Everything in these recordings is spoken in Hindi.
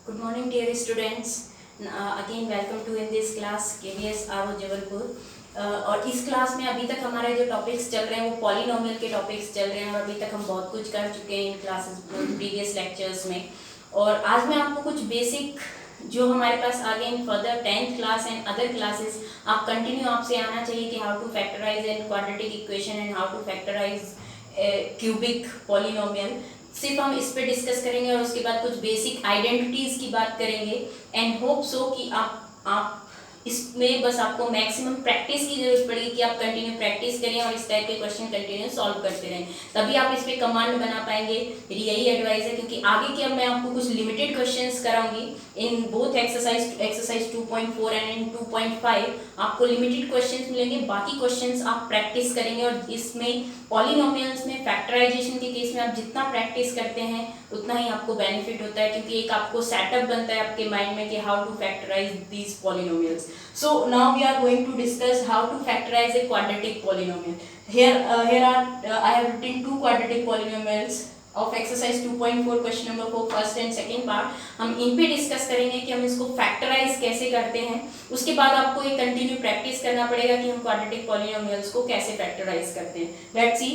Good morning, dear students. Again, welcome to in this class KVS RO Jabalpur. और इस क्लास में अभी तक हमारे जो टॉपिक्स चल रहे हैं वो पॉलिनोमियल के टॉपिक्स चल रहे हैं और अभी तक हम बहुत कुछ कर चुके हैं इन क्लासेस प्रीवियस लेक्चर्स में. और आज मैं आपको कुछ बेसिक जो हमारे पास आगे in further 10th class and other classes आप कंटिन्यू आपसे आना चाहिए कि how to factorise an quadratic equation and how to factorise cubic polynomial. सिर्फ हम इस पे डिस्कस करेंगे और उसके बाद कुछ बेसिक आइडेंटिटीज की बात करेंगे एंड होप सो कि आप इसमें बस आपको मैक्सिमम प्रैक्टिस की जरूरत पड़ेगी कि आप कंटिन्यू प्रैक्टिस करें और इस टाइप के क्वेश्चन कंटिन्यू सॉल्व करते रहें, तभी आप इस पे कमांड बना पाएंगे. मेरी यही एडवाइस है क्योंकि आगे के अब मैं आपको कुछ लिमिटेड क्वेश्चंस कराऊंगी in both exercise 2.4 and in 2.5 आपको लिमिटेड क्वेश्चंस मिलेंगे. बाकी क्वेश्चंस आप प्रैक्टिस करेंगे और इसमें पॉलिनोमियल्स में फैक्टराइजेशन के केस में आप जितना प्रैक्टिस करते हैं उतना ही आपको बेनिफिट होता है क्योंकि एक आपको सेटअप बनता है आपके माइंड में कि how to factorise these polynomials. So now we are going to discuss how to factorize a quadratic polynomial. Here I have written two quadratic polynomials of exercise 2.4 question number 4 first and second part. हम इन पे डिस्कस करेंगे कि हम इसको फैक्टराइज कैसे करते हैं. उसके बाद आपको एक कंटिन्यू प्रैक्टिस करना पड़ेगा कि हम क्वाड्रेटिक पॉलिनोमियल्स को कैसे फैक्टराइज करते हैं. Let's see.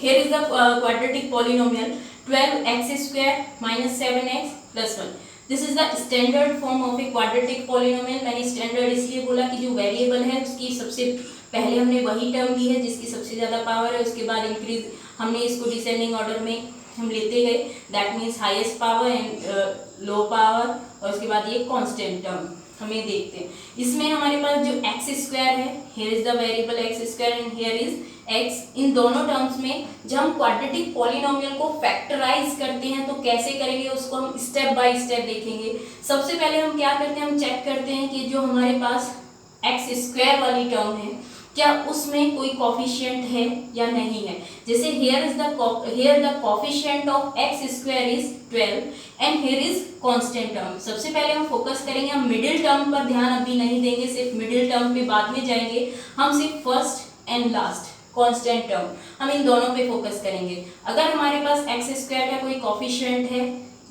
Here is the quadratic polynomial 12x square minus 7x plus 1. This is the standard form of A quadratic polynomial. मैंने स्टैंडर्ड इसलिए बोला कि जो वेरिएबल है उसकी सबसे पहले हमने वही टर्म ली है जिसकी सबसे ज़्यादा पावर है. उसके बाद इंक्रीज हमने इसको डिसेंडिंग ऑर्डर में हम लेते गए. That means highest power and low power. और उसके बाद ये कांस्टेंट टर्म हमें देखते हैं. इसमें हमारे पास जो एक्स स्क्वायर है, here is the variable x square and here is x. इन दोनों टर्म्स में जब हम क्वाड्रेटिक पॉलिनोमियल को फैक्टराइज करते हैं तो कैसे करेंगे उसको हम स्टेप बाय स्टेप देखेंगे. सबसे पहले हम क्या करते हैं, हम चेक करते हैं कि जो हमारे पास एक्स स्क्वायर वाली टर्म है क्या उसमें कोई कोफिशिएंट है या नहीं है. जैसे here the coefficient of x square is 12 and here is constant term. सबसे पहले हम फोकस करेंगे, हम मिडिल टर्म पर ध्यान अभी नहीं देंगे, सिर्फ मिडिल टर्म पे बाद में जाएंगे. हम सिर्फ first and last constant term हम इन दोनों पे फोकस करेंगे. अगर हमारे पास एक्स स्क्वायर का कोई कोफिशिएंट है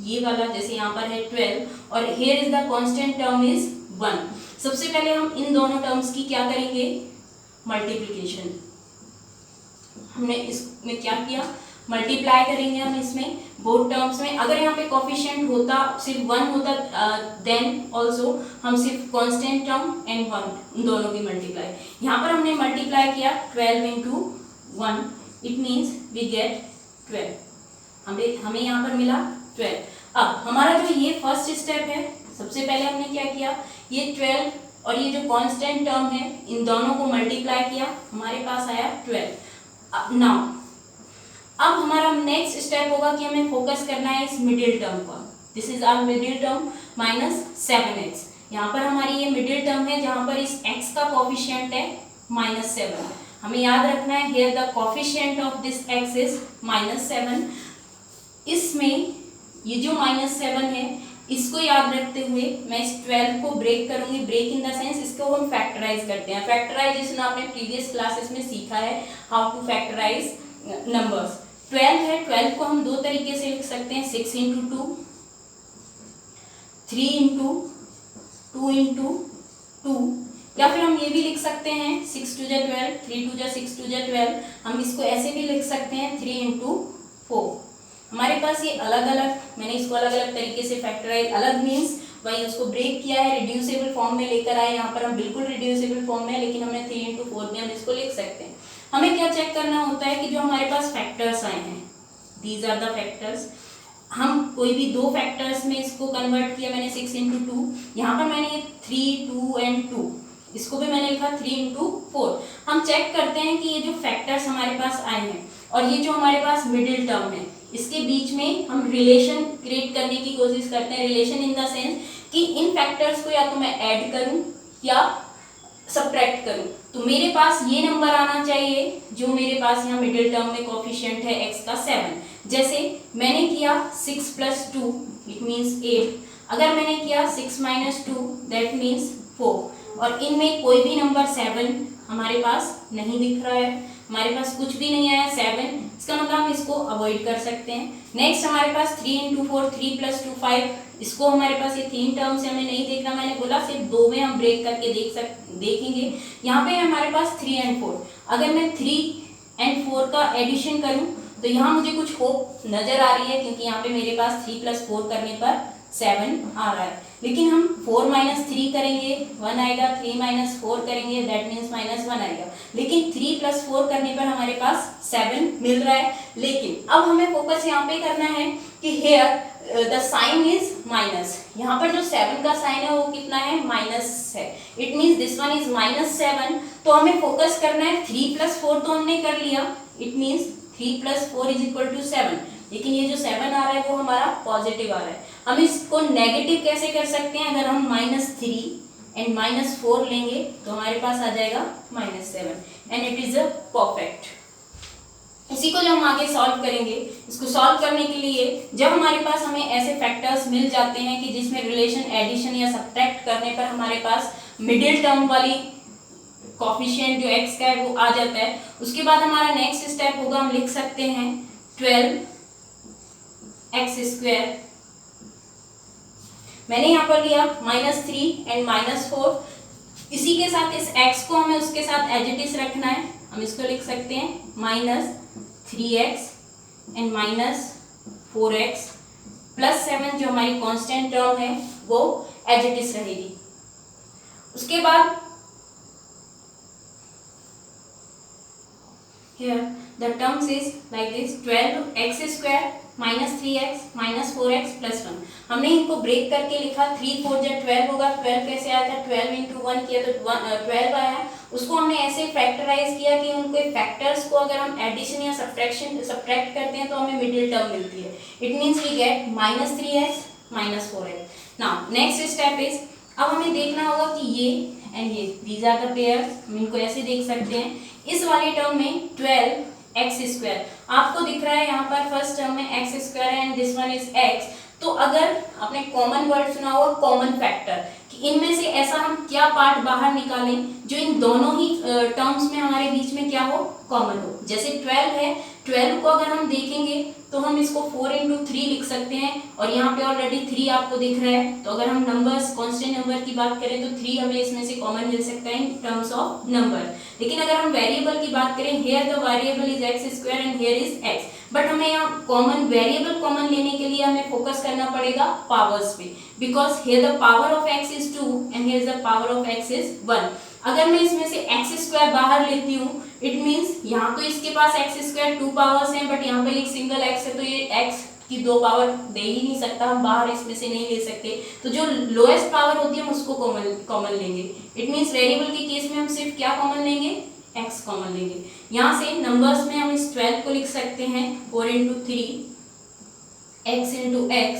ये वाला, जैसे यहाँ पर है 12 और here is the constant term is 1. सबसे पहले हम इन दोनों टर्म्स की क्या करेंगे, मल्टीप्लिकेशन. हमने इसमें क्या किया, मल्टीप्लाई करेंगे हम इसमें बोथ टर्म्स में. अगर यहाँ पे कोफिशिएंट होता सिर्फ 1 होता देन ऑल्सो हम सिर्फ कांस्टेंट टर्म एंड 1 इन दोनों की मल्टीप्लाई. यहाँ पर हमने मल्टीप्लाई किया 12 into 1, it means we get 12. हमें यहाँ पर मिला 12. अब हमारा जो ये फर्स्ट स्टेप है, सबसे पहले हमने क्या किया, ये 12 और ये जो कांस्टेंट टर्म है इन दोनों को मल्टीप्लाई किया, हमारे पास आया 12. नाउ अब हमारा नेक्स्ट स्टेप होगा कि हमें फोकस करना है इस मिडिल टर्म पर. This is our middle term minus 7x. यहाँ पर हमारी ये मिडिल टर्म है जहाँ पर इस x का कोफिशिएंट है -7. हमें याद रखना है here the coefficient of this x is -7. इसमें ये जो -7 है इसको याद रखते हुए मैं इस 12 को ब्रेक करूंगी. ब्रेक इन द सेंस इसको हम फैक्टराइज करते हैं. फैक्टराइजेशन आपने प्रीवियस क्लासेस में सीखा है हाउ टू फैक्टराइज नंबर्स. 12 है, 12 को हम दो तरीके से लिख सकते हैं, 6 इंटू 2, 3 इंटू 2 इंटू 2, या फिर हम ये भी लिख सकते हैं 6 2 जा 12, 3 2 जा 6 2 जा 12. हम इसको ऐसे भी लिख सकते हैं 3 इंटू 4. हमारे पास ये अलग अलग, मैंने इसको अलग अलग तरीके से फैक्टराइज, अलग मीन्स वही उसको ब्रेक किया है, रिड्यूसेबल फॉर्म में लेकर आए. यहाँ पर हम बिल्कुल रिड्यूसेबल फॉर्म में है लेकिन हमने 3 इंटू 4 में हम इसको लिख सकते हैं. हमें क्या चेक करना होता है कि जो हमारे पास फैक्टर्स आए हैं, दीज आर द फैक्टर्स. हम कोई भी दो फैक्टर्स में इसको कन्वर्ट किया, मैंने 6 इंटू 2, यहाँ पर मैंने ये 3 2 एंड 2, इसको भी मैंने लिखा 3 इंटू 4. हम चेक करते हैं कि ये जो फैक्टर्स हमारे पास आए हैं और ये जो हमारे पास मिडिल टर्म है इसके बीच में हम रिलेशन क्रिएट करने की कोशिश करते हैं. रिलेशन इन द सेंस कि इन फैक्टर्स को या तो मैं ऐड करूं या सब्ट्रैक्ट करूं. तो मेरे पास ये नंबर आना चाहिए जो मेरे पास यहाँ मिडिल टर्म में कोफिशिएंट है x का 7. जैसे मैंने किया 6 + 2 इट मीन्स 8. अगर मैंने किया 6 - 2 दैट मीन्स 4. और इनमें कोई भी नंबर 7 हमारे पास नहीं दिख रहा है, हमारे पास कुछ भी नहीं आया. इसका मतलब हम इसको अवॉइड कर सकते हैं। नेक्स्ट हमारे पास 3 इंटू 4 3 प्लस 2 5, इसको हमारे पास ये 3 टर्म से हमें नहीं देखना, मैंने बोला सिर्फ 2 में हम ब्रेक करके देखेंगे। यहाँ पे हमारे पास 3 एंड 4, अगर मैं 3 एंड 4 का एडिशन करूँ तो यहाँ मुझे कुछ होप नजर आ रही है, क्योंकि यहाँ पे मेरे पास 3 प्लस 4 करने पर 7 आ रहा है। लेकिन हम 4 माइनस 3 करेंगे 1 आएगा, 3 माइनस 4 करेंगे दैट मीन्स -1 आएगा। लेकिन 3 प्लस 4 करने पर हमारे पास 7 मिल रहा है। लेकिन अब हमें फोकस यहाँ पे करना है कि here the sign is minus, यहाँ पर जो 7 का साइन है वो कितना है, माइनस है। It means this one is -7। तो हमें फोकस करना है 3 प्लस 4 तो हमने कर लिया, it means 3 plus 4 is equal to 7। लेकिन ये जो 7 आ रहा है वो हमारा पॉजिटिव आ रहा है। हम इसको नेगेटिव कैसे कर सकते हैं, अगर हम -3 एंड -4 लेंगे तो हमारे पास आ जाएगा -7 and it is a perfect. इसी को जो हम आगे सॉल्व करेंगे, इसको सॉल्व करने के लिए जब हमारे पास हमें ऐसे फैक्टर्स मिल जाते हैं कि जिसमें रिलेशन एडिशन या सब्ट्रैक्ट करने पर हमारे पास मिडिल टर्म वाली कोफिशिएंट जो x का है वो आ जाता है, उसके बाद हमारा नेक्स्ट स्टेप होगा, हम लिख सकते हैं 12x²। मैंने यहाँ पर लिया -3 एंड -4, इसी के साथ इस x को हमें उसके साथ एज इट इज रखना है। हम इसको लिख सकते हैं -3x एंड -4x प्लस 7 जो हमारी कांस्टेंट टर्म है वो एज इट इज रहेगी। उसके बाद here the terms is like this 12x² -3x -4x plus 1। हमने इनको ब्रेक करके लिखा, 3 4 जब 12 होगा, 12 कैसे आया था, 12 इंटू 1 किया तो 12 आया। उसको हमने ऐसे फैक्टराइज किया कि उनके फैक्टर्स को अगर हम एडिशन या सब्ट्रैक्ट करते हैं तो हमें मिडिल टर्म मिलती है। It means we get -3x -4x। Now next step is, अब हमें देखना होगा कि ये एंड ये दीज आर द पेयर्स, हम इनको ऐसे देख सकते हैं। इस वाले टर्म में 12x² आपको दिख रहा है, यहाँ पर फर्स्ट टर्म में x² and this one is x। तो अगर आपने कॉमन वर्ड सुना होगा कॉमन फैक्टर, कि इनमें से ऐसा हम क्या पार्ट बाहर निकालें जो इन दोनों ही टर्म्स में हमारे बीच में क्या हो, कॉमन हो। जैसे 12 है, 12 को अगर हम देखेंगे तो हम इसको 4 इंटू 3 लिख सकते हैं, और यहाँ पे ऑलरेडी 3 आपको दिख रहा है। तो अगर हम नंबर्स कांस्टेंट नंबर की बात करें तो 3 हमें इसमें से कॉमन मिल सकता है इन टर्म्स ऑफ नंबर। लेकिन अगर हम वेरिएबल की बात करें, here the variable is x² and here is x, but हमें यहाँ कॉमन वेरिएबल कॉमन लेने के लिए हमें फोकस करना पड़ेगा पावर्स पे, because here the power of x is 2 and here the power of x is 1। अगर मैं इसमें से x² बाहर लेती हूँ, इट मीन्स यहाँ तो इसके पास x² 2 पावर्स हैं, बट यहाँ पे एक सिंगल x है तो ये x की 2 पावर दे ही नहीं सकता, हम बाहर इसमें से नहीं ले सकते। तो जो लोएस्ट पावर होती है हम उसको कॉमन लेंगे। इट मीन्स वेरिएबल के केस में हम सिर्फ क्या कॉमन लेंगे, x कॉमन लेंगे। यहाँ से नंबर्स में हम इस 12 को लिख सकते हैं 4 into 3 x into x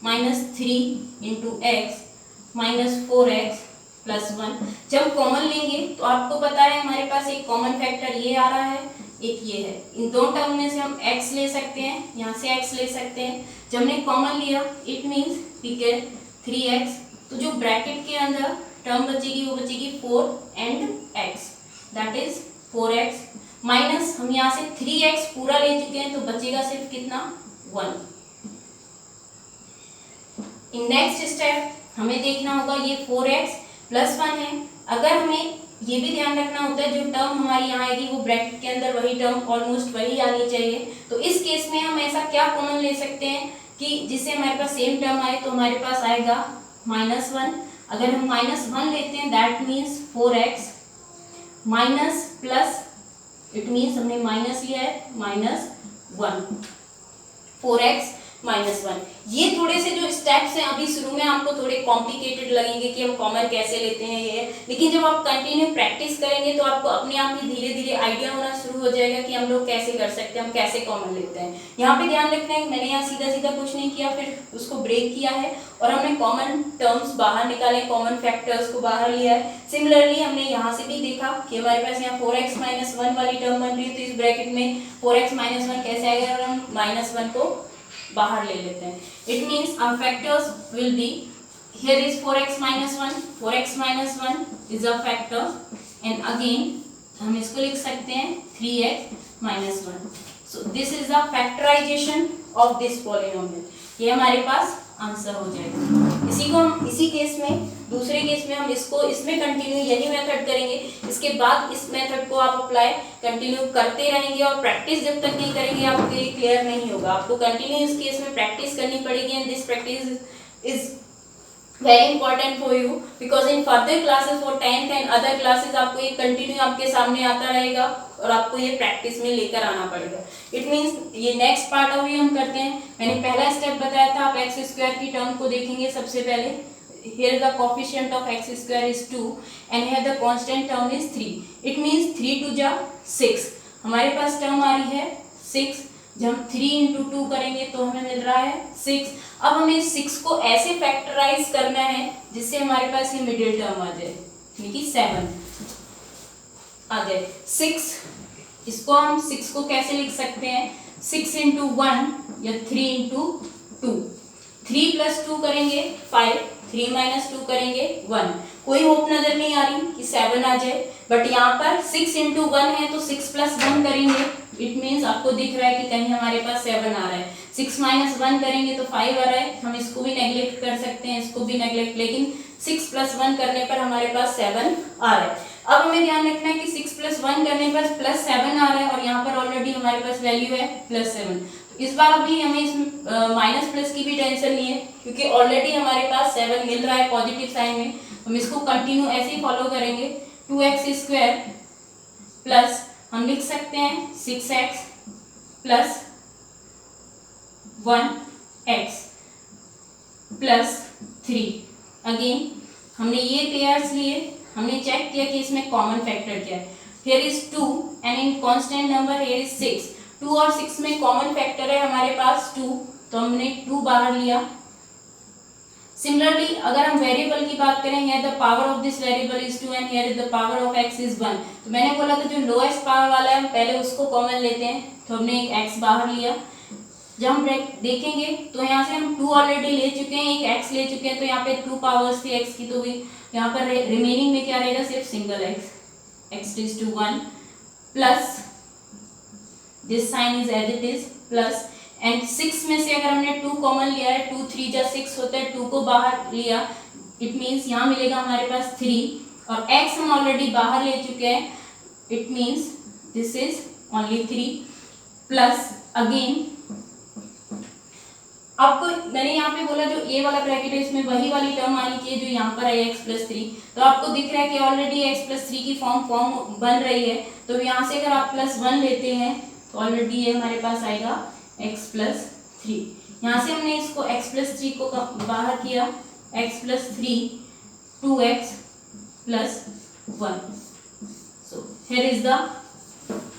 -3 into x -4x plus 1। जब कॉमन लेंगे तो आपको पता है हमारे पास एक कॉमन फैक्टर ये आ रहा है, एक ये है। इन दो टर्म में से हम x ले सकते हैं, यहाँ से x ले सकते हैं। जब हमने कॉमन लिया it means we get 3x। तो जो ब्रैकेट के अंदर टर्म बचेगी वो बचेगी 4 and x, that is 4x minus हम यहाँ से 3x पूरा ले चुके हैं तो बचेगा सिर्फ कितना, 1। इन नेक्स्ट स्टेप हमें देखना होगा ये 4x प्लस 1 है। अगर हमें ये भी ध्यान रखना होता है जो टर्म हमारी यहाँ आएगी वो ब्रैकेट के अंदर वही टर्म ऑलमोस्ट वही आनी चाहिए। तो इस केस में हम ऐसा क्या कॉमन ले सकते हैं कि जिससे हमारे पास सेम टर्म आए, तो हमारे पास आएगा -1। अगर हम -1 लेते हैं that means 4x minus plus, it means हमने माइनस लिया है -1, 4x -1। ये थोड़े से जो स्टेप्स हैं अभी शुरू में आपको थोड़े कॉम्प्लिकेटेड लगेंगे कि हम कॉमन कैसे लेते हैं ये, लेकिन जब आप कंटिन्यू प्रैक्टिस करेंगे तो आपको अपने आप ही धीरे धीरे आइडिया होना शुरू हो जाएगा कि हम लोग कैसे कर सकते हैं, हम कैसे कॉमन लेते हैं। यहाँ पे ध्यान रखना है मैंने यहाँ सीधा सीधा कुछ नहीं किया, फिर उसको ब्रेक किया है और हमने कॉमन टर्म्स बाहर निकाले, कॉमन फैक्टर्स को बाहर लिया है। सिमिलरली हमने यहाँ से भी देखा कि हमारे पास यहाँ 4x -1 वाली टर्म बन रही है, तो इस ब्रैकेट में 4x -1 कैसे आएगा अगर हम -1 को बाहर ले लेते हैं। It means our factors will be, here is 4x -1, 4x -1 is a factor and again हम इसको लिख सकते हैं 3x -1। So this is the factorisation of this polynomial, ये हमारे पास आंसर हो जाएगा। इसी को हम इसी केस में, दूसरे केस में हम इसको इसमें कंटिन्यू यही मेथड करेंगे, इसके बाद इस मेथड को आप अप्लाई कंटिन्यू करते रहेंगे और प्रैक्टिस जब तक नहीं करेंगे आपको ये क्लियर नहीं होगा। आपको कंटिन्यू इस केस में प्रैक्टिस करनी पड़ेगी and this practice is very important for you because in further classes for 10th and other classes आपको ये कंटिन्यू आपके सामने आता रहेगा और आपको ये प्रैक्टिस में लेकर आना पड़ेगा। इट मींस ये नेक्स्ट पार्ट अभी हम करते हैं। मैंने पहला स्टेप बताया था, आप एक्स स्क्वायर की टर्म को देखेंगे सबसे पहले। here the coefficient of x square is 2 and here the constant term is 3. it means 3 to जा 6, हमारे पास टर्म आ रही है 6। जब हम 3 into 2 करेंगे तो हमें मिल रहा है 6। अब हमें 6 को ऐसे फैक्टराइज करना है जिससे हमारे पास ये मिडिल टर्म आ जाए, यानी कि 7 आ जाए। 6, इसको हम 6 को कैसे लिख सकते हैं, 6 into 1 या 3 into 2। 3 plus 2 करेंगे 5, 3 minus 2 करेंगे 1। कोई होप नजर नहीं आ रही कि 7 आ जाए, बट यहाँ पर 6 into 1 है तो 6 plus 1 करेंगे, इट मीन्स आपको दिख रहा है कि कहीं हमारे पास 7 आ रहा है। 6 minus 1 करेंगे तो 5 आ रहा है, हम इसको भी नेग्लेक्ट कर सकते हैं, इसको भी नेग्लेक्ट, लेकिन 6 plus 1 करने पर हमारे पास 7 आ रहा है। अब हमें ध्यान रखना है कि 6 plus 1 करने पर प्लस 7 आ रहा है और यहाँ पर ऑलरेडी हमारे पास वैल्यू है प्लस 7। इस बार अभी हमें इस माइनस प्लस की भी टेंशन नहीं है क्योंकि ऑलरेडी हमारे पास 7 मिल रहा है पॉजिटिव साइन में। हम इसको कंटिन्यू ऐसे ही फॉलो करेंगे। 2x स्क्वायर प्लस हम लिख सकते हैं 6x plus 1x plus 3। Again हमने ये पेयर्स लिए, हमने चेक किया कि इसमें कॉमन फैक्टर क्या है। Here is 2 and in constant number here is 6। 2 और 6 में कॉमन फैक्टर है हमारे पास 2, तो हमने 2 बाहर लिया। सिमिलरली अगर हम वेरिएबल की बात करें, here the power of this variable is 2 and here is the power of x is 1। तो मैंने बोला था जो लोएस्ट पावर वाला है हम पहले उसको कॉमन लेते हैं, तो हमने एक x बाहर लिया। जब हम देखेंगे तो यहाँ से हम 2 ऑलरेडी ले चुके हैं, एक x ले चुके हैं, तो यहाँ पे 2 पावर्स थी x की, तो भी यहाँ पर रिमेनिंग में क्या रहेगा, सिर्फ single x is to 1 plus this sign is as it is plus and 6 में से अगर हमने 2 कॉमन लिया है, 2 3 जा 6 होता है, 2 को बाहर लिया, इट मीन्स यहाँ मिलेगा हमारे पास 3 और x हम ऑलरेडी बाहर ले चुके हैं, it means this is only 3 plus again आपको मैंने यहाँ पे बोला जो a वाला ब्रैकेट है इसमें वही वाली टर्म आनी चाहिए जो यहाँ पर है x प्लस 3। तो आपको दिख रहा है कि ऑलरेडी x प्लस 3 की फॉर्म बन रही है, तो यहाँ से अगर आप प्लस 1 लेते हैं तो ऑलरेडी ये हमारे पास आएगा x प्लस 3। यहाँ से हमने इसको x प्लस 3 को बाहर किया, x plus 3 2x plus 1। So here is the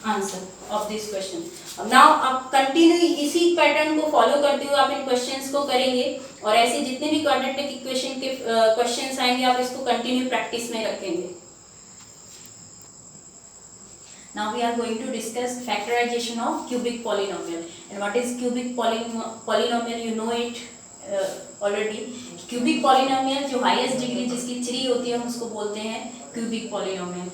answer of this question. अब नाउ आप कंटिन्यू इसी पैटर्न को फॉलो करते हुए आप इन क्वेश्चंस को करेंगे और ऐसे जितने भी क्वाड्रेटिक इक्वेशन के क्वेश्चंस आएंगे आप इसको कंटिन्यू प्रैक्टिस में रखेंगे। Now we are going to discuss factorization of cubic polynomial. And what is cubic polynomial? You know it already. Cubic polynomial जो highest degree जिसकी 3 होती है हम उसको बोलते हैं cubic polynomial.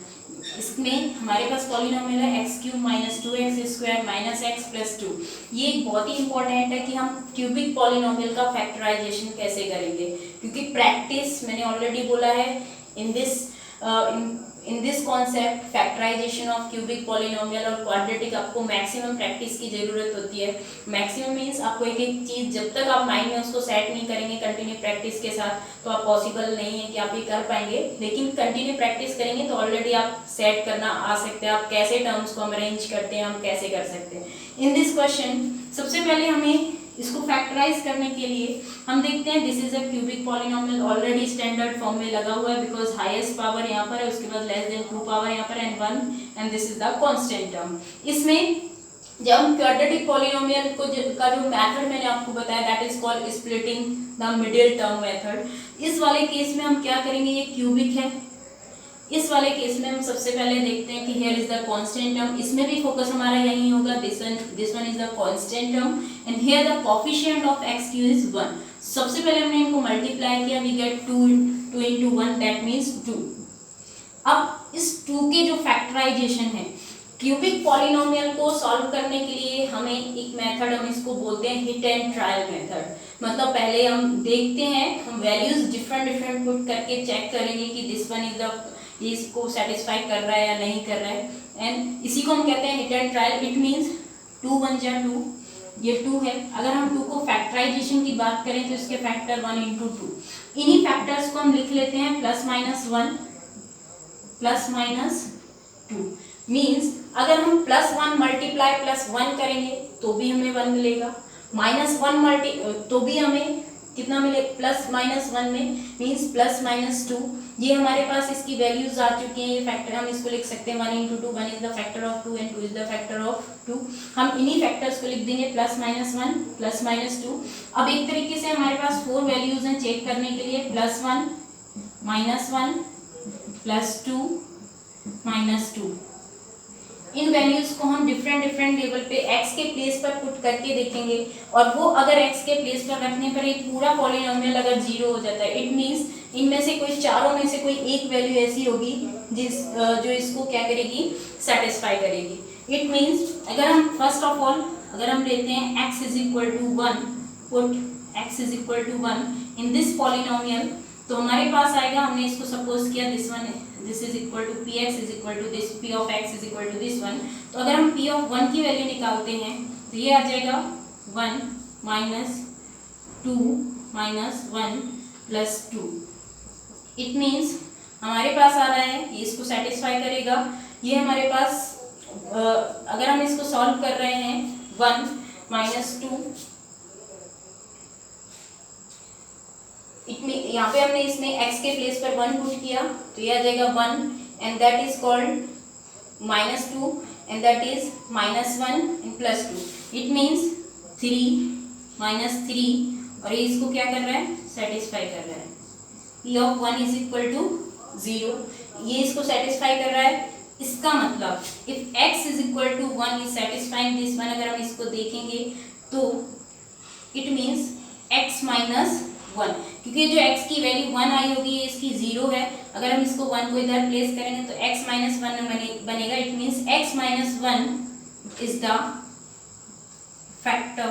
इसमें हमारे पास पॉलिनोमियल है x cube minus 2x square minus x plus 2। ये एक बहुत ही इंपॉर्टेंट है कि हम क्यूबिक पॉलिनोमियल का फैक्टराइजेशन कैसे करेंगे, क्योंकि प्रैक्टिस मैंने ऑलरेडी बोला है in this concept factorisation of cubic polynomial और क्वाड्रेटिक आपको मैक्सिमम प्रैक्टिस की जरूरत होती है। मैक्सिमम मीन्स आपको एक एक चीज़ जब तक आप माइंड में उसको सेट नहीं करेंगे कंटिन्यू प्रैक्टिस के साथ तो आप पॉसिबल नहीं है कि आप ये कर पाएंगे, लेकिन कंटिन्यू प्रैक्टिस करेंगे तो ऑलरेडी आप सेट करना आ सकते हैं। आप कैसे टर्म्स को हम अरेंज करते हैं, हम कैसे कर सकते हैं। इन दिस क्वेश्चन सबसे पहले हमें इसको फैक्टराइज करने के लिए हम देखते हैं this is a cubic polynomial already standard form में लगा हुआ है बिकॉज हाईएस्ट पावर यहाँ पर है, उसके बाद लेस देन 2 पावर यहाँ पर and 1 and this is the constant term. इसमें जब हम क्वाड्रेटिक पॉलिनोमियल को का जो मेथड मैंने आपको बताया that is called splitting the middle term method. इस वाले केस में हम क्या करेंगे, ये क्यूबिक है, इस वाले केस में हम सबसे पहले देखते हैं कि here is the constant term, इसमें भी फोकस हमारा यही होगा, this one is the constant term and here the coefficient of x cube is 1। सबसे पहले हमने इनको मल्टीप्लाई किया, we get 2 into 1 that means 2। अब इस 2 के जो फैक्टराइजेशन है, क्यूबिक पॉलिनोमियल को सॉल्व करने के लिए हमें एक मेथड, हम इसको बोलते हैं हिट एंड ट्रायल मेथड। मतलब पहले हम देखते हैं, हम वैल्यूज डिफरेंट पुट करके चेक करेंगे कि दिस वन इज द, इसको सेटिस्फाई कर रहा है या नहीं कर रहा है, एंड इसी को हम कहते हैं hit and trial. It means 2 1 जा 2, ये 2 है। अगर हम 2 को फैक्टराइजेशन की बात करें तो इसके फैक्टर 1 इंटू 2, इन्हीं फैक्टर्स को हम लिख लेते हैं plus minus 1 plus minus 2। Means अगर हम प्लस 1 मल्टीप्लाई प्लस 1 करेंगे तो भी हमें 1 मिलेगा, माइनस 1 मल्टी तो भी हमें कितना मिले, प्लस माइनस 1 में, मीन्स प्लस माइनस 2। ये हमारे पास इसकी वैल्यूज आ चुकी हैं, ये फैक्टर हम इसको लिख सकते हैं 1 into 2, 1 is the factor of 2 and 2 is the factor of 2। हम इन्हीं फैक्टर्स को लिख देंगे प्लस माइनस 1 प्लस माइनस 2। अब एक तरीके से हमारे पास 4 वैल्यूज हैं चेक करने के लिए, प्लस 1 माइनस 1 प्लस 2 माइनस 2। इन वैल्यूज को हम डिफरेंट लेवल पे x के प्लेस पर पुट करके देखेंगे, और वो अगर x के प्लेस पर रखने पर एक पूरा पॉलिनोमियल अगर 0 हो जाता है, इट मींस इनमें से कोई चारों में से कोई एक वैल्यू ऐसी होगी जो इसको क्या करेगी, सेटिस्फाई करेगी। इट मींस अगर हम फर्स्ट ऑफ ऑल अगर हम लेते हैं x is equal to 1, put x is equal to 1 in this polynomial, तो हमारे पास आएगा, हमने इसको सपोज किया this is equal to px is equal to this, p of x is equal to this one. तो अगर हम p ऑफ 1 की वैल्यू निकालते हैं तो ये आ जाएगा 1 minus 2 minus 1 plus 2। It means हमारे पास आ रहा है, ये इसको सेटिस्फाई करेगा। ये हमारे पास अगर हम इसको सॉल्व कर रहे हैं 1 माइनस 2, यहाँ पे हमने इसमें x के प्लेस पर 1 पुट किया तो ये आ जाएगा 1 and that is called minus 2 and that is minus 1 and plus 2। It means 3 minus 3, और ये इसको क्या कर रहा है, सेटिस्फाई कर रहा है। p of 1 is equal to 0, ये इसको सेटिस्फाई कर रहा है। इसका मतलब if x is equal to 1 is satisfying this one, अगर हम इसको देखेंगे तो इट मीन्स x माइनस 1, क्योंकि जो x की वैल्यू 1 आई होगी ये इसकी 0 है। अगर हम इसको 1 को इधर प्लेस करेंगे तो x माइनस 1 बनेगा। It means x minus 1 is the factor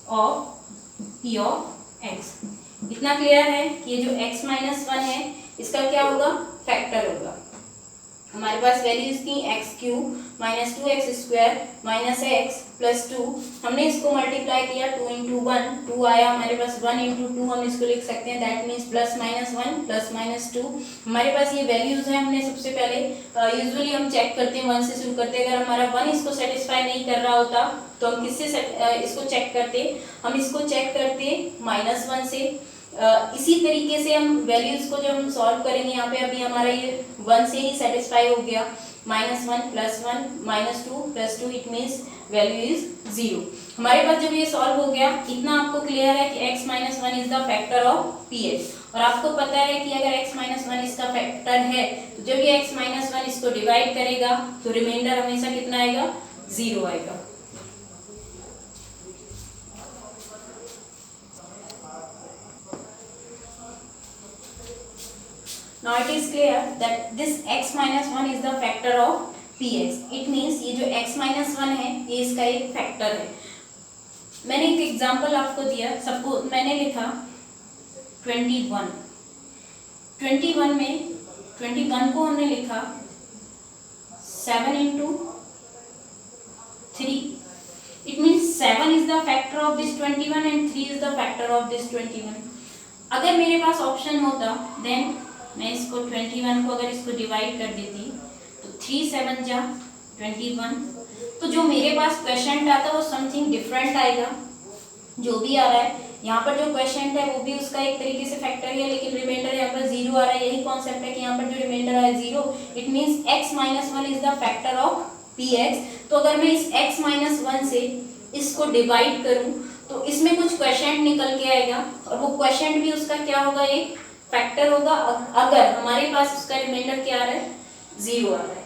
of p of x। इतना क्लियर है कि ये जो x माइनस 1 है इसका क्या होगा, फैक्टर होगा। हमारे पास वैल्यूज थी x cube minus 2x square minus x plus 2, हमने इसको मल्टीप्लाई किया 2 इंटू 1, 2 आया हमारे पास, 1 इंटू 2 हम इसको लिख सकते हैं, that means plus minus 1 plus minus 2। हमारे पास ये वैल्यूज हैं। हमने सबसे पहले यूजुअली हम चेक करते हैं 1 से शुरू करते हैं। अगर हमारा 1 इसको सेटिस्फाई नहीं कर रहा होता तो हम किससे इसको चेक करते, हम इसको चेक करते माइनस 1 से। इसी तरीके से हम वैल्यूज को जब हम सॉल्व करेंगे, यहाँ पे अभी हमारा ये 1 से ही सेटिस्फाई हो गया, minus 1 plus 1 minus 2 plus 2, it means value is 0। हमारे पास जब ये सॉल्व हो गया, इतना आपको क्लियर है कि x minus 1 is the factor of px, और आपको पता है कि अगर x माइनस 1 इसका फैक्टर है तो जब ये x माइनस 1 इसको डिवाइड करेगा तो रिमाइंडर हमेशा कितना आएगा, 0 आएगा। Now it is clear that this x minus 1 is the factor of px. It means ये जो x minus 1 है ये इसका एक फैक्टर है। मैंने एक एग्जांपल आपको दिया, सबको मैंने लिखा 21 में 21 को हमने लिखा 7 into 3। It means 7 is the factor of this 21 and 3 is the factor of this 21. अगर मेरे पास ऑप्शन होता देन मैं इसको 21 को अगर इसको डिवाइड कर देती तो 3 7 जा 21, तो जो मेरे पास क्वेश्चन आता वो समथिंग डिफरेंट आएगा। जो भी आ रहा है यहाँ पर जो क्वेश्चन है वो भी उसका एक तरीके से फैक्टर है, लेकिन रिमाइंडर यहाँ पर 0 आ रहा है। यही कॉन्सेप्ट है कि यहाँ पर जो रिमाइंडर आया 0, it means x minus 1 is the factor of px। तो अगर मैं इस x माइनस 1 से इसको डिवाइड करूँ तो इसमें कुछ क्वेश्चन निकल के आएगा, और वो क्वेश्चन भी उसका क्या होगा, एक फैक्टर होगा। अगर हमारे पास उसका रिमाइंडर क्या आ रहा है, 0 आ रहा है।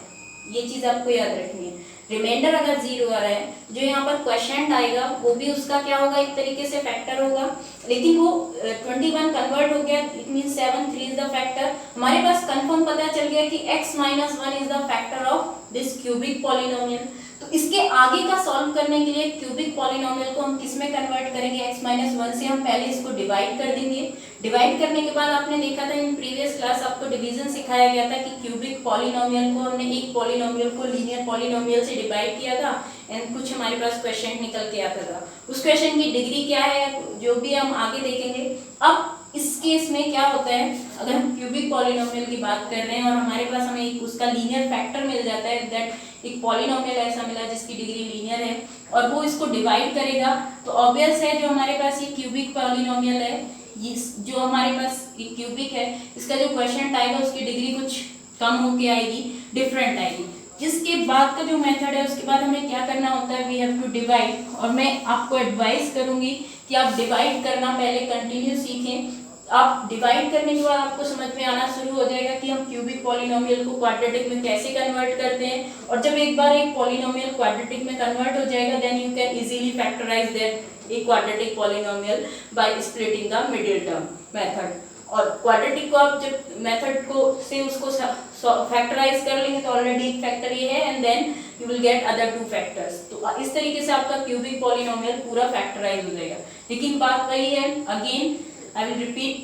ये चीज आपको याद रखनी है। रिमाइंडर अगर 0 आ रहा है, जो यहाँ पर क्वेश्चन आएगा वो भी उसका क्या होगा, एक तरीके से फैक्टर होगा, लेकिन वो 21 कन्वर्ट हो गया, it mean 7 3 is the factor. हमारे पास कंफर्म पता चल गया कि x - 1 is the factor of this cubic polynomial. तो इसके आगे का सॉल्व करने के लिए क्यूबिक पॉलिनोमियल को हम किस में कन्वर्ट करेंगे, x - 1 से हम पहले इसको डिवाइड कर देंगे। डिवाइड करने के बाद आपने देखा था इन प्रीवियस क्लास आपको डिवीजन सिखाया गया था कि क्यूबिक पॉलिनोमियल को हमने एक पॉलिनोमियल को लीनियर पॉलिनोमियल से डिवाइड किया था एंड कुछ हमारे पास क्वेश्चन निकल के आता था। उस क्वेश्चन की डिग्री क्या है जो भी हम आगे देखेंगे। अब इस केस में क्या होता है, अगर हम क्यूबिक पॉलिनोमियल की बात कर रहे हैं और हमारे पास हमें एक उसका लीनियर फैक्टर मिल जाता है, दैट एक पॉलिनोमियल ऐसा मिला जिसकी डिग्री लीनियर है और वो इसको डिवाइड करेगा, तो ऑब्वियस है जो हमारे पास ये क्यूबिक पॉलिनोमियल है, जो हमारे पास ये क्यूबिक है, इसका जो क्वेश्चन आएगा उसकी डिग्री कुछ कम होके आएगी, डिफरेंट आएगी। जिसके बाद का जो मेथड है उसके बाद हमें क्या करना होता है, वी हैव टू डिवाइड। और मैं आपको एडवाइस करूंगी कि आप डिवाइड करना पहले कंटिन्यू सीखें। आप डिवाइड करने के बाद आपको समझ में आना शुरू हो जाएगा कि हम क्यूबिक पॉलिनोमियल को क्वाड्रेटिक में कैसे कन्वर्ट करते हैं, और जब एक बार एक पॉलिनोमियल क्वाड्रेटिक में कन्वर्ट हो जाएगा then you can easily factorise that a quadratic polynomial by splitting the middle term method. और क्वाड्रेटिक को आप जब मेथड को से उसको फैक्टराइज कर लेंगे तो ऑलरेडी एक फैक्टर ये है and then you will get other 2 factors. तो इस तरीके से आपका क्यूबिक पॉलिनोमियल पूरा फैक्टराइज हो जाएगा। लेकिन बात वही है, again I will repeat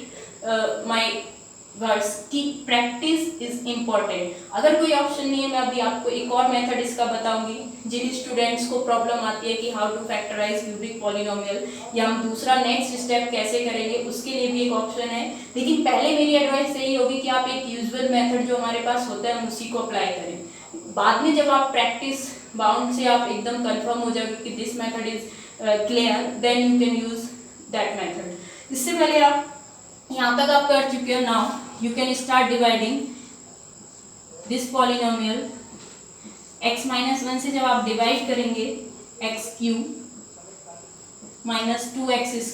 my words की प्रैक्टिस इज इम्पोर्टेंट। अगर कोई ऑप्शन नहीं है, मैं अभी आपको एक और मेथड इसका बताऊंगी। जिन स्टूडेंट्स को प्रॉब्लम आती है कि how to factorise cubic polynomial या हम दूसरा नेक्स्ट स्टेप कैसे करेंगे, उसके लिए भी एक ऑप्शन है। लेकिन पहले मेरी एडवाइस यही होगी कि आप एक यूजुअल मेथड जो हमारे पास होता है हम उसी को अप्लाई करें। बाद में जब आप प्रैक्टिस बाउंड से आप एकदम कंफर्म हो जाओगे कि this method is clear, then you can use that method. इससे पहले आप यहाँ तक आप कर चुके हो, now you can start dividing this polynomial. x - 1 से जब आप डिवाइड करेंगे x³ - 2x² -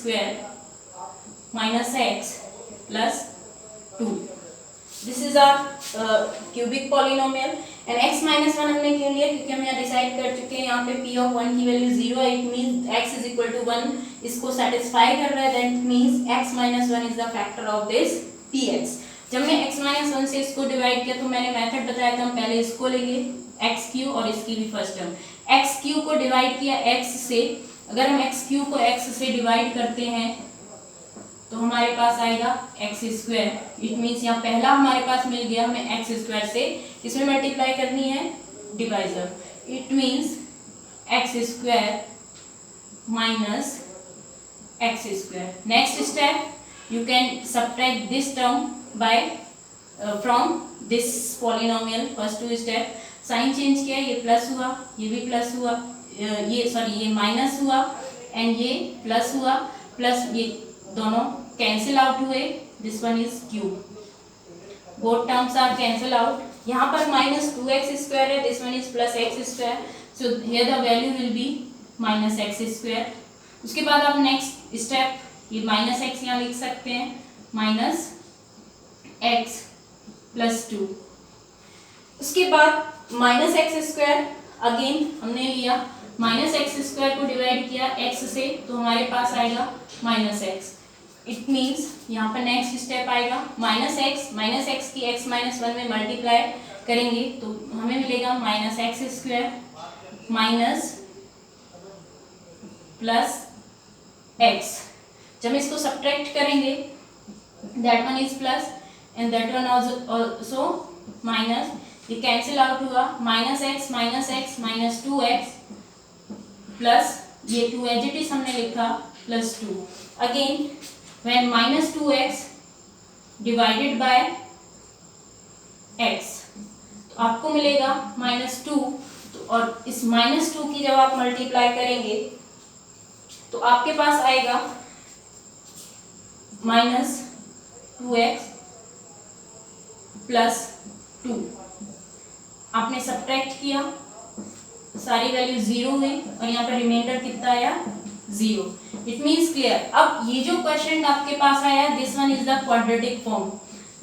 x + 2, this is our cubic polynomial. And x - 1 हमने क्यों लिया, क्योंकि हम यहाँ डिसाइड कर चुके हैं यहाँ पे p(1) की वैल्यू 0 है, इट मींस x = 1 इसको सेटिस्फाई कर रहा है, that means x - 1 is the factor of this px। जब मैं x - 1 से इसको डिवाइड किया तो मैंने मेथड बताया था हम पहले इसको लेंगे x³ और इसकी भी फर्स्ट टर्म। x³ को डिवाइड किया x से, अगर हम x³ को x से डिवाइड करते हैं तो हमारे पास आएगा x²। इट मींस यहाँ पहला हमारे पास मिल गया हमें x² से, इसमें मल्टीप्लाई करनी है divisor, it means x² - x²। Next step you can subtract this term by from this polynomial. First 2 step, sign change किया, ये प्लस हुआ, ये भी प्लस हुआ, ये माइनस हुआ एंड ये प्लस हुआ, प्लस ये दोनों कैंसिल आउट हुए, this one is cube, both terms are cancel out. यहाँ पर -2x² है, this one is +x², so here the value will be -x²। उसके बाद आप नेक्स्ट स्टेप, ये -x यहाँ लिख सकते हैं, -x + 2। उसके बाद -x² अगेन हमने लिया, -x² को डिवाइड किया x से तो हमारे पास आएगा -x। इट मींस यहाँ पर नेक्स्ट स्टेप आएगा -x की x - 1 में मल्टीप्लाई करेंगे तो हमें मिलेगा -x² + x। जब इसको सब्ट्रैक्ट करेंगे that one is plus and that one also minus, ये कैंसिल आउट हुआ, -x - 2x प्लस ये 2 एज इट इज हमने लिखा +2। Again when -2x divided by x तो आपको मिलेगा -2, तो और इस -2 की जब आप मल्टीप्लाई करेंगे तो आपके पास आएगा -2x + 2। आपने सब्ट्रैक्ट किया, सारी वैल्यू 0 हुई और यहाँ पर रिमाइंडर कितना आया 0। It means clear. अब ये जो क्वेश्चन आपके पास आया, this one is the quadratic form.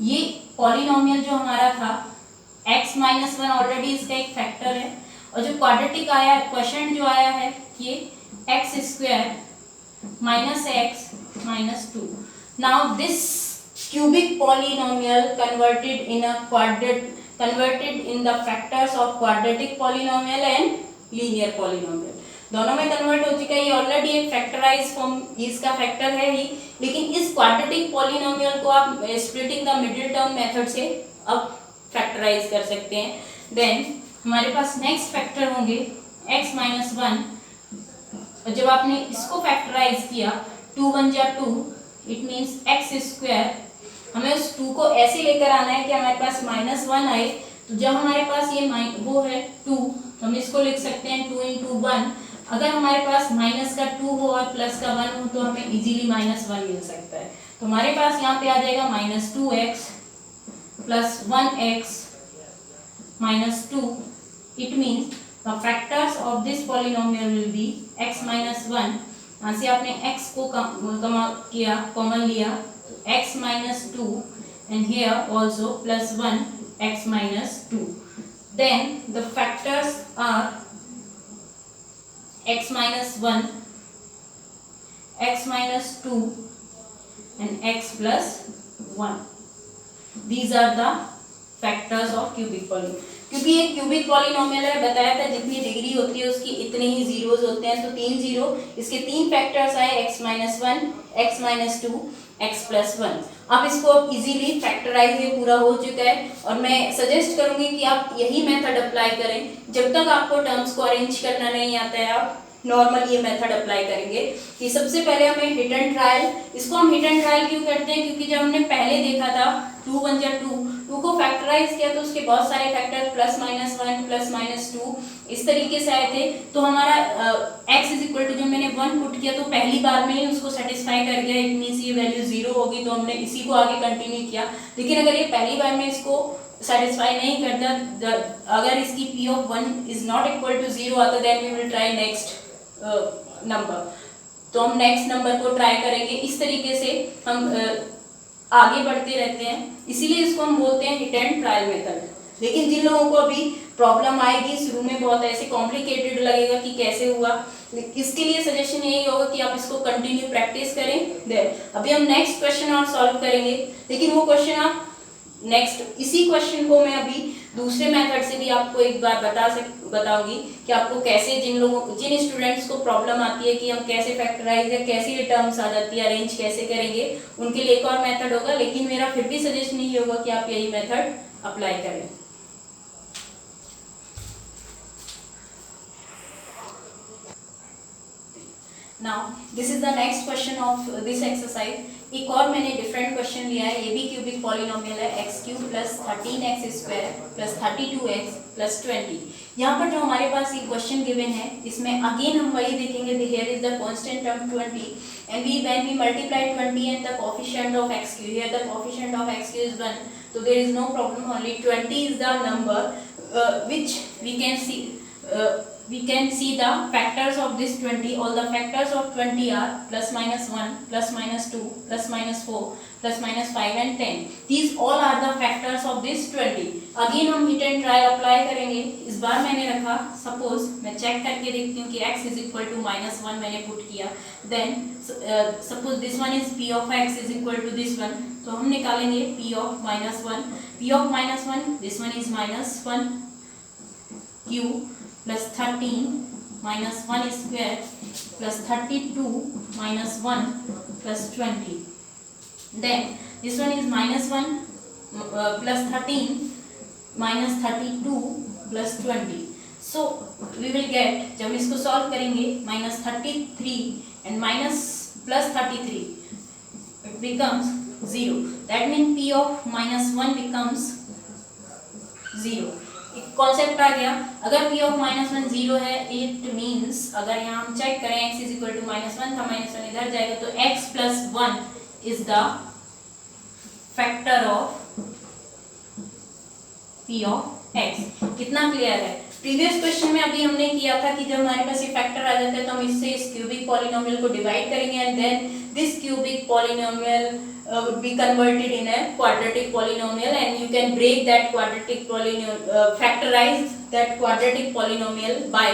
ये पॉलिनोमियल जो हमारा था x - 1 ऑलरेडी इसका एक फैक्टर है और जो क्वाड्रेटिक आया क्वेश्चन जो आया है ये x square minus x minus 2. Now this cubic polynomial converted in the factors of quadratic polynomial and linear polynomial. दोनों में कन्वर्ट हो चुका है. ये ऑलरेडी एक फैक्टराइज फॉर्म इसका फैक्टर है ही, लेकिन इस क्वाड्रेटिक पॉलिनोमियल को आप splitting the middle term method से अब फैक्टराइज कर सकते हैं. देन हमारे पास नेक्स्ट फैक्टर होंगे x माइनस 1. और जब आपने इसको फैक्टराइज किया 2 1 जा 2, इट मीन्स एक्स स्क्वायर. हमें उस 2 को ऐसे लेकर आना है कि हमारे पास माइनस 1 आए. तो जब हमारे पास ये वो है 2, तो हम इसको लिख सकते हैं 2 into 1. अगर हमारे पास माइनस का 2 हो और प्लस का 1 हो तो हमें इजीली माइनस 1 मिल सकता है. तो हमारे पास यहाँ पे आ जाएगा minus 2x plus 1x minus 2. It means the factors of this polynomial will be x minus 1. यहाँ से आपने x को कॉमन लिया, x minus 2, and here also plus 1 x minus 2. Then the factors are x minus 1, x minus 2 and x plus 1. These are the factors of cubic polynomial. क्योंकि ये क्यूबिक पॉलिनोमियल है, बताया था जितनी डिग्री होती है उसकी इतने ही जीरोस होते हैं. तो 3 जीरो, इसके 3 फैक्टर्स आए x minus 1, x minus 2, x plus 1. आप इसको इजीली फैक्टराइज ये पूरा हो चुका है. और मैं सजेस्ट करूंगी कि आप यही मेथड अप्लाई करें. जब तक आपको टर्म्स को अरेंज करना नहीं आता है आप नॉर्मल ये मेथड अप्लाई करेंगे. कि सबसे पहले हमें हिट एंड ट्रायल. इसको हम हिट एंड ट्रायल क्यों करते हैं? क्योंकि जब हमने पहले देखा था 2 1 जा 2 को फैक्टराइज किया तो उसके बहुत सारे factor plus minus 1 plus minus 2 इस तरीके से आए थे. तो हमारा x इज इक्वल टू जब मैंने 1 पुट किया तो पहली बार में ही उसको सेटिस्फाई कर गया. इट मींस ये वैल्यू 0 होगी तो हमने इसी को आगे कंटिन्यू किया. लेकिन अगर ये पहली बार में इसको सेटिस्फाई नहीं करता, अगर इसकी p of 1 is not equal to 0 आता, then we will try next number. तो हम नेक्स्ट नंबर को ट्राई करेंगे. इस तरीके से हम आगे बढ़ते रहते हैं. इसीलिए इसको हम बोलते हैं हिट एंड ट्रायल मेथड. लेकिन जिन लोगों को अभी प्रॉब्लम आएगी, शुरू में बहुत ऐसे कॉम्प्लिकेटेड लगेगा कि कैसे हुआ, इसके लिए सजेशन यही होगा कि आप इसको कंटिन्यू प्रैक्टिस करें. अभी हम नेक्स्ट क्वेश्चन और सॉल्व करेंगे. लेकिन वो क्वेश्चन आप नेक्स्ट इसी क्वेश्चन को मैं अभी दूसरे मेथड से भी आपको एक बार बताऊंगी कि आपको कैसे जिन स्टूडेंट्स को प्रॉब्लम आती है कि हम कैसे फैक्टराइज या कैसे ये टर्म्स आ जाती है अरेंज कैसे करेंगे, उनके लिए एक और मेथड होगा. लेकिन मेरा फिर भी सजेशन यही होगा कि आप यही मेथड अप्लाई करें. Now this is the next question of this exercise. एक और मैंने डिफरेंट क्वेश्चन लिया है. ये भी क्यूबिक पॉलिनोमियल है x cube plus 13x square plus 32x plus 20. यहाँ पर जो हमारे पास ये क्वेश्चन गिवन है इसमें अगेन हम वही देखेंगे. Here is the constant term 20 and when we multiply 20 and the coefficient of x cube, here the coefficient of x cube is 1, so there is no problem. Only 20 is the number which we can see the factors of this 20. All the factors of 20 are plus minus 1, plus minus 2, plus minus 4, plus minus 5 and 10. These all are the factors of this 20. Again हम hit and try apply करेंगे. इस बार मैंने रखा, suppose मैं check करके देखती हूँ कि x is equal to minus 1 मैंने put किया. Then suppose this one is p of x is equal to this one. तो हम निकालेंगे p of minus 1. p of minus 1, this one is minus 1 q plus 13 minus 1 square plus 32 minus 1 plus 20. Then this one is minus 1 plus 13 minus 32 plus 20. So we will get, जब हम इसको सॉल्व करेंगे, minus 33 and minus plus 33 it becomes 0. That means p of minus 1 becomes 0. Concept आ गया. अगर p ऑफ माइनस 1 0 है, इट मीन्स अगर यहाँ हम चेक करें x is equal to minus 1 था, माइनस 1 इधर जाएगा तो x plus 1 is the factor of p of x. कितना क्लियर है? प्रीवियस क्वेश्चन में अभी हमने किया था कि जब हमारे पास ये फैक्टर आ जाता है तो हम इससे इस क्यूबिक पॉलिनोमियल को डिवाइड करेंगे and then this cubic polynomial would be converted in a quadratic polynomial and you can break that quadratic polynomial factorize that quadratic polynomial by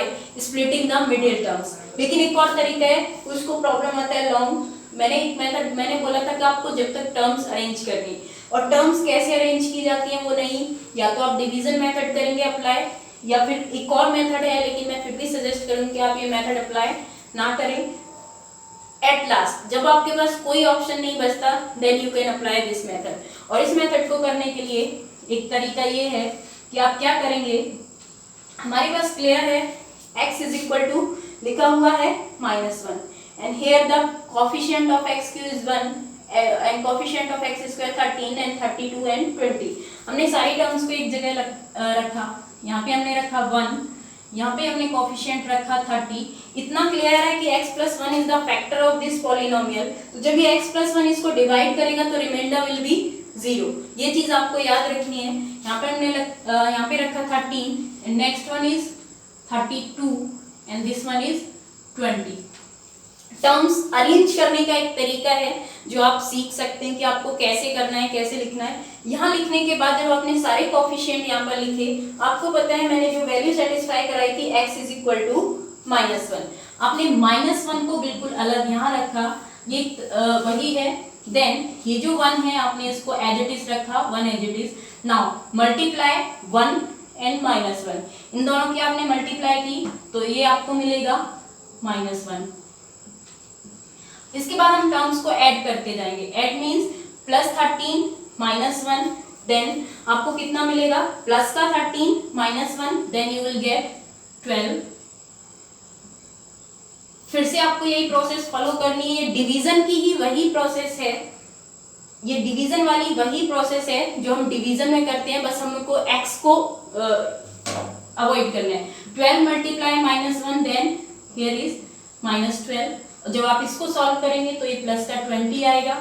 splitting the middle terms. लेकिन एक और तरीका है, उसको प्रॉब्लम आता है लॉन्ग। मैंने बोला था कि आपको जब तक टर्म्स अरेंज करनी, और टर्म्स कैसे अरेंज की जाती हैं वो नहीं, या तो आप डिवीजन मेथड करेंगे अप्लाई, या फिर एक और मेथड है लेकिन मैं फिर भी सजेस्ट करूंगी कि आप ये मेथड अप्लाई ना करें। एट लास्ट जब आपके पास कोई ऑप्शन नहीं बचता then you can apply this method. और इस मेथड को करने के लिए एक तरीका ये है कि आप क्या करेंगे, हमारे पास क्लियर है x इज इक्वल टू लिखा हुआ है -1 and here the coefficient of x cube is 1 and coefficient of x square 13 and 32 and 20। हमने सारी टर्म्स को एक जगह रखा, यहाँ पे हमने रखा 1, यहाँ पे हमने कोफिशिएंट रखा 30। इतना क्लियर है कि x plus 1 is the factor of this polynomial. तो जब ये x प्लस 1 इसको डिवाइड करेगा तो रिमाइंडर विल बी 0। ये चीज आपको याद रखनी है। यहाँ पे हमने यहाँ पे रखा 13 and next one is 32 and this one is 20। Terms arrange करने का एक तरीका है जो आप सीख सकते हैं कि आपको कैसे करना है, कैसे लिखना है। यहाँ लिखने के बाद जब आपने सारे कोफिशिएंट यहाँ पर लिखे, आपको पता है मैंने जो वैल्यू सेटिस्फाई कराई थी x इज इक्वल टू -1, आपने -1 को बिल्कुल अलग यहाँ रखा, ये वही है। देन ये जो 1 है आपने इसको एज इट इज रखा, 1 as it is. Now multiply 1 and -1, इन दोनों की आपने मल्टीप्लाई की तो ये आपको मिलेगा -1। इसके बाद हम टर्म्स को ऐड करते जाएंगे। ऐड मींस +13 -1, देन आपको कितना मिलेगा, प्लस का 13 -1, देन यू विल गेट 12। फिर से आपको यही प्रोसेस फॉलो करनी है। डिवीजन की ही वही प्रोसेस है, ये डिवीजन वाली वही प्रोसेस है जो हम डिवीजन में करते हैं, बस हमको x को अवॉइड करना है। 12 मल्टीप्लाई -1 देन हियर इज -12। जब आप इसको सॉल्व करेंगे तो ये प्लस का 20 आएगा,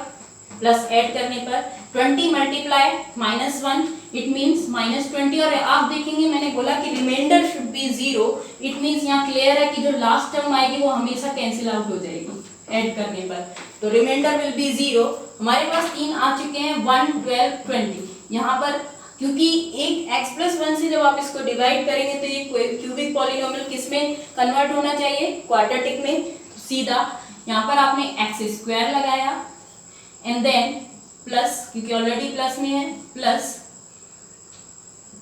प्लस ऐड करने पर 20 मल्टीप्लाई -1 इट मींस -20। और आप देखेंगे मैंने बोला कि reminder should be 0, it means यहाँ क्लियर है कि जो लास्ट टर्म आएगी वो हमेशा कैंसिल आउट हो जाएगी ऐड करने पर, तो रिमाइंडर विल बी 0। हमारे पास 3 आ चुके हैं, 1 12 20। यहाँ पर क्योंकि एक x प्लस 1 से जब आप इसको डिवाइड करेंगे तो ये क्यूबिक पॉलिनोमियल किस में कन्वर्ट होना चाहिए, क्वाड्रेटिक में। सीधा यहाँ पर आपने x स्क्वायर लगाया एंड देन प्लस, क्योंकि ऑलरेडी प्लस में है, प्लस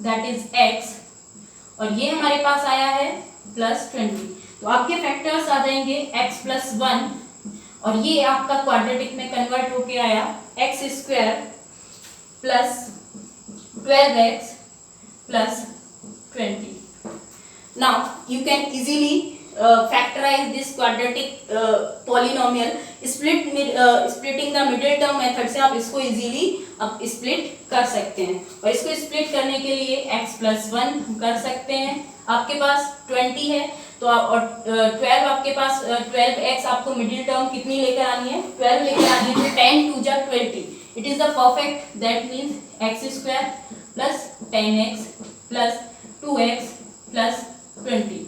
दैट इज x, और ये हमारे पास आया है +20। तो आपके फैक्टर्स आ जाएंगे x प्लस 1 और ये आपका क्वाड्रेटिक में कन्वर्ट होके आया x square plus 12x plus 20। Now you can easily factorize this quadratic polynomial splitting the middle term method से आप इसको easily अब split कर सकते हैं। और इसको split करने के लिए x प्लस 1 कर सकते हैं, आपके पास 20 है तो आप, और 12 आपके पास 12x आपको मिडिल टर्म कितनी लेकर आनी है, 12 लेकर आनी है, तो 10 2 जा 20। It is the perfect, that means x square plus 10x plus 2x plus 20।